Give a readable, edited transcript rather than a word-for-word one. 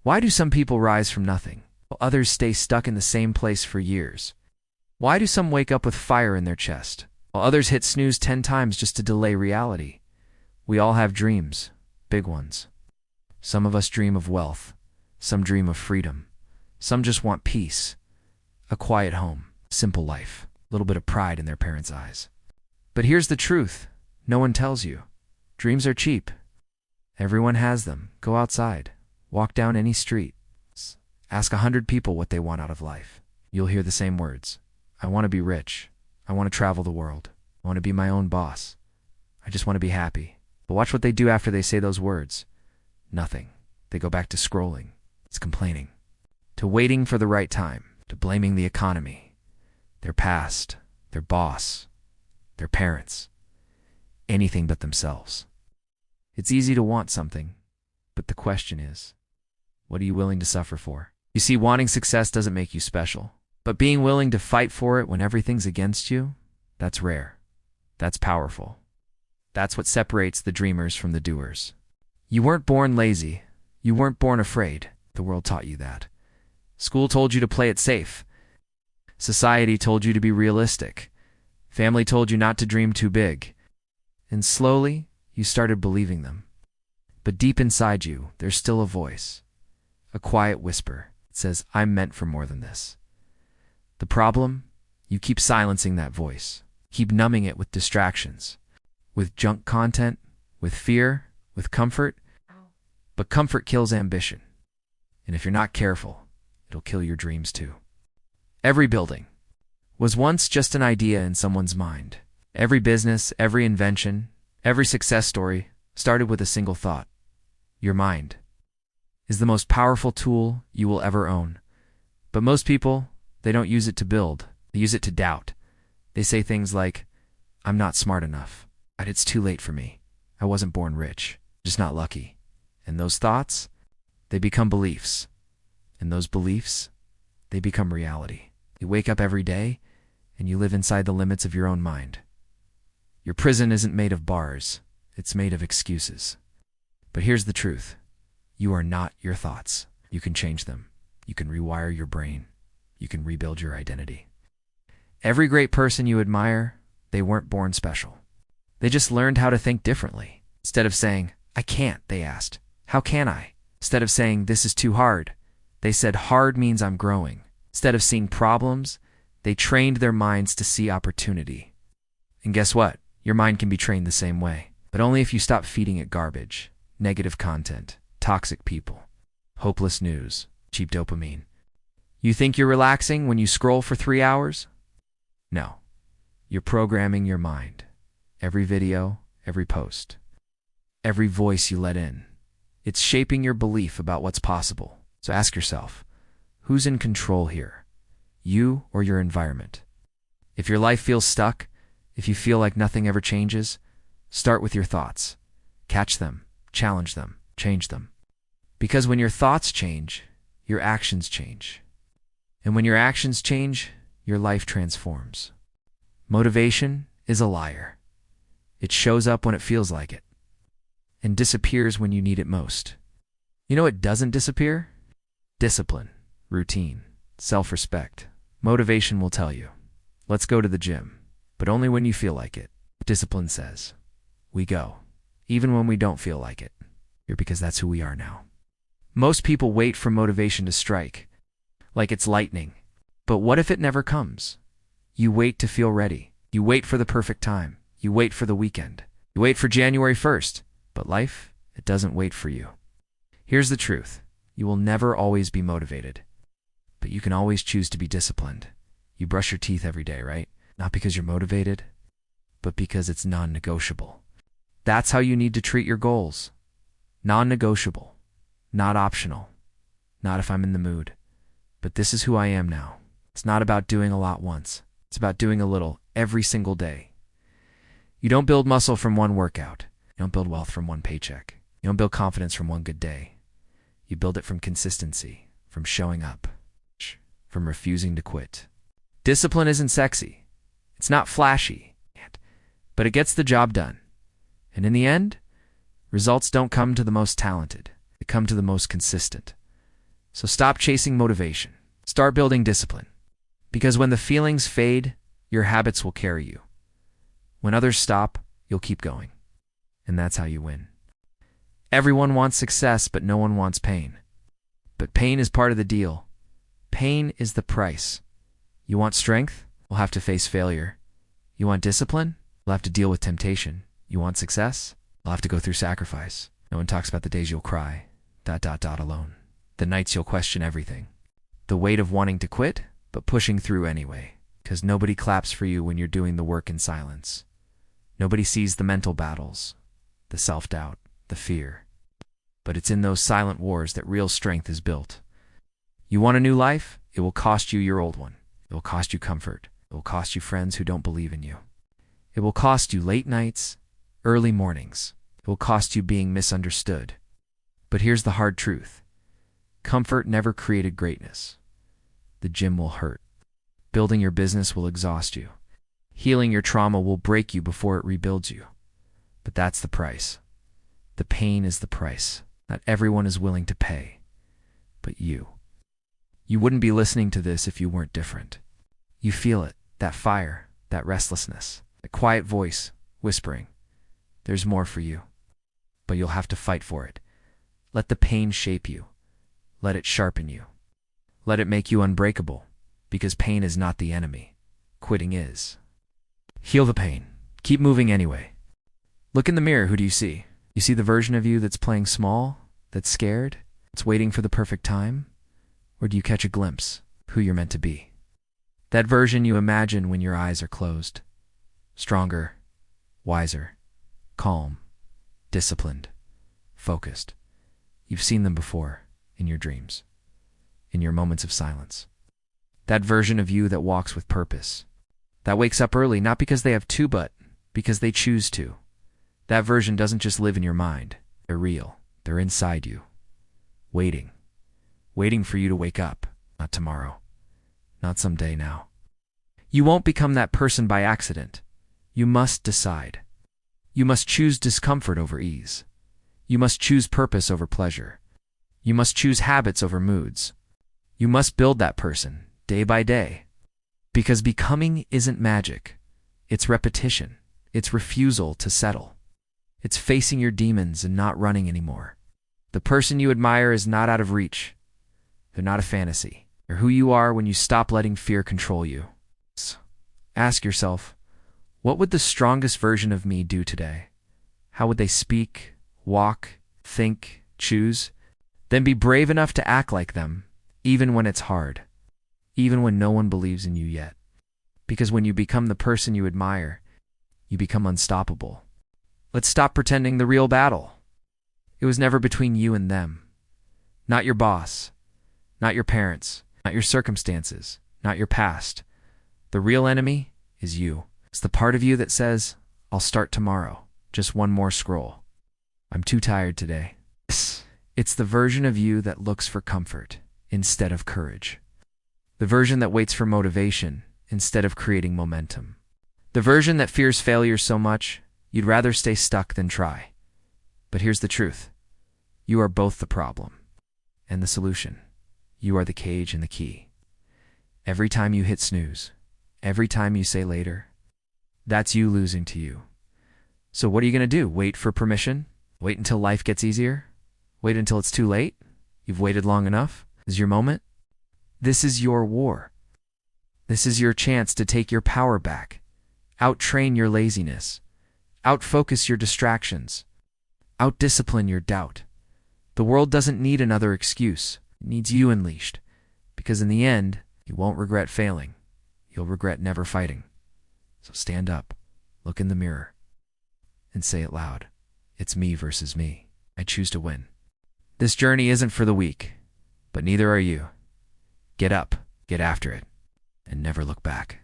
Why do some people rise from nothing, while others stay stuck in the same place for years? Why do some wake up with fire in their chest, while others hit snooze 10 times just to delay reality? We all have dreams, big ones. Some of us dream of wealth, some dream of freedom, some just want peace, a quiet home, simple life, a little bit of pride in their parents' eyes. But here's the truth, no one tells you. Dreams are cheap. Everyone has them. Go outside, walk down any street, ask 100 people what they want out of life. You'll hear the same words. I want to be rich. I want to travel the world. I want to be my own boss. I just want to be happy. But watch what they do after they say those words. Nothing. They go back to scrolling, to complaining, to waiting for the right time, to blaming the economy, their past, their boss, their parents, anything but themselves. It's easy to want something, but the question is, what are you willing to suffer for? You see, wanting success doesn't make you special, but being willing to fight for it when everything's against you, that's rare. That's powerful. That's what separates the dreamers from the doers. You weren't born lazy. You weren't born afraid. The world taught you that. School told you to play it safe. Society told you to be realistic. Family told you not to dream too big. And slowly, you started believing them. But deep inside you, there's still a voice. A quiet whisper. It says, I'm meant for more than this. The problem? You keep silencing that voice. Keep numbing it with distractions. With junk content, with fear, with comfort. But comfort kills ambition. And if you're not careful, it'll kill your dreams too. Every building was once just an idea in someone's mind. Every business, every invention, every success story started with a single thought. Your mind is the most powerful tool you will ever own. But most people, they don't use it to build. They use it to doubt. They say things like, I'm not smart enough. It's too late for me. I wasn't born rich. Just not lucky. And those thoughts, they become beliefs. And those beliefs, they become reality. You wake up every day, and you live inside the limits of your own mind. Your prison isn't made of bars. It's made of excuses. But here's the truth. You are not your thoughts. You can change them. You can rewire your brain. You can rebuild your identity. Every great person you admire, they weren't born special. They just learned how to think differently. Instead of saying, I can't, they asked, how can I? Instead of saying, this is too hard, they said, hard means I'm growing. Instead of seeing problems, they trained their minds to see opportunity. And guess what? Your mind can be trained the same way, but only if you stop feeding it garbage, negative content, toxic people, hopeless news, cheap dopamine. You think you're relaxing when you scroll for 3 hours? No. You're programming your mind. Every video, every post, every voice you let in. It's shaping your belief about what's possible. So ask yourself, who's in control here? You or your environment? If your life feels stuck, if you feel like nothing ever changes, start with your thoughts. Catch them, challenge them, change them. Because when your thoughts change, your actions change. And when your actions change, your life transforms. Motivation is a liar. It shows up when it feels like it, and disappears when you need it most. You know what doesn't disappear? Discipline, routine, self-respect. Motivation will tell you, let's go to the gym, but only when you feel like it. Discipline says, we go, even when we don't feel like it. Because that's who we are now. Most people wait for motivation to strike, like it's lightning. But what if it never comes? You wait to feel ready. You wait for the perfect time. You wait for the weekend. You wait for January 1st. But life, it doesn't wait for you. Here's the truth. You will never always be motivated. But you can always choose to be disciplined. You brush your teeth every day, right? Not because you're motivated, but because it's non-negotiable. That's how you need to treat your goals. Non-negotiable. Not optional. Not if I'm in the mood. But this is who I am now. It's not about doing a lot once. It's about doing a little every single day. You don't build muscle from one workout. You don't build wealth from one paycheck. You don't build confidence from one good day. You build it from consistency, from showing up, from refusing to quit. Discipline isn't sexy. It's not flashy, but it gets the job done. And in the end, results don't come to the most talented. They come to the most consistent. So stop chasing motivation. Start building discipline. Because when the feelings fade, your habits will carry you. When others stop, you'll keep going. And that's how you win. Everyone wants success, but no one wants pain. But pain is part of the deal. Pain is the price. You want strength? We'll have to face failure. You want discipline? You'll have to deal with temptation. You want success? You'll have to go through sacrifice. No one talks about the days you'll cry, alone. The nights you'll question everything. The weight of wanting to quit, but pushing through anyway. Because nobody claps for you when you're doing the work in silence. Nobody sees the mental battles, the self-doubt, the fear. But it's in those silent wars that real strength is built. You want a new life? It will cost you your old one. It will cost you comfort. It will cost you friends who don't believe in you. It will cost you late nights, early mornings. It will cost you being misunderstood. But here's the hard truth. Comfort never created greatness. The gym will hurt. Building your business will exhaust you. Healing your trauma will break you before it rebuilds you. But that's the price. The pain is the price. Not everyone is willing to pay. But you. You wouldn't be listening to this if you weren't different. You feel it, that fire, that restlessness, that quiet voice whispering, there's more for you. But you'll have to fight for it. Let the pain shape you. Let it sharpen you. Let it make you unbreakable, because pain is not the enemy. Quitting is. Heal the pain. Keep moving anyway. Look in the mirror, who do you see? You see the version of you that's playing small, that's scared, that's waiting for the perfect time? Or do you catch a glimpse of who you're meant to be? That version you imagine when your eyes are closed. Stronger, wiser, calm, disciplined, focused. You've seen them before, in your dreams, in your moments of silence. That version of you that walks with purpose, that wakes up early not because they have to, but because they choose to. That version doesn't just live in your mind. They're real. They're inside you, waiting for you to wake up, not tomorrow, not someday now. You won't become that person by accident. You must decide. You must choose discomfort over ease. You must choose purpose over pleasure. You must choose habits over moods. You must build that person, day by day. Because becoming isn't magic. It's repetition. It's refusal to settle. It's facing your demons and not running anymore. The person you admire is not out of reach. They're not a fantasy. They're who you are when you stop letting fear control you. Ask yourself, what would the strongest version of me do today? How would they speak, walk, think, choose? Then be brave enough to act like them, even when it's hard, even when no one believes in you yet. Because when you become the person you admire, you become unstoppable. Let's stop pretending the real battle. It was never between you and them. Not your boss, not your parents, not your circumstances, not your past. The real enemy is you. It's the part of you that says, I'll start tomorrow, just one more scroll. I'm too tired today. It's the version of you that looks for comfort instead of courage. The version that waits for motivation instead of creating momentum. The version that fears failure so much, you'd rather stay stuck than try. But here's the truth. You are both the problem and the solution. You are the cage and the key. Every time you hit snooze, every time you say later, that's you losing to you. So what are you going to do? Wait for permission? Wait until life gets easier? Wait until it's too late? You've waited long enough? This is your moment? This is your war. This is your chance to take your power back. Out-train your laziness. Out-focus your distractions. Out-discipline your doubt. The world doesn't need another excuse. It needs you unleashed. Because in the end, you won't regret failing. You'll regret never fighting. So stand up, look in the mirror, and say it loud. It's me versus me. I choose to win. This journey isn't for the weak, but neither are you. Get up, get after it, and never look back.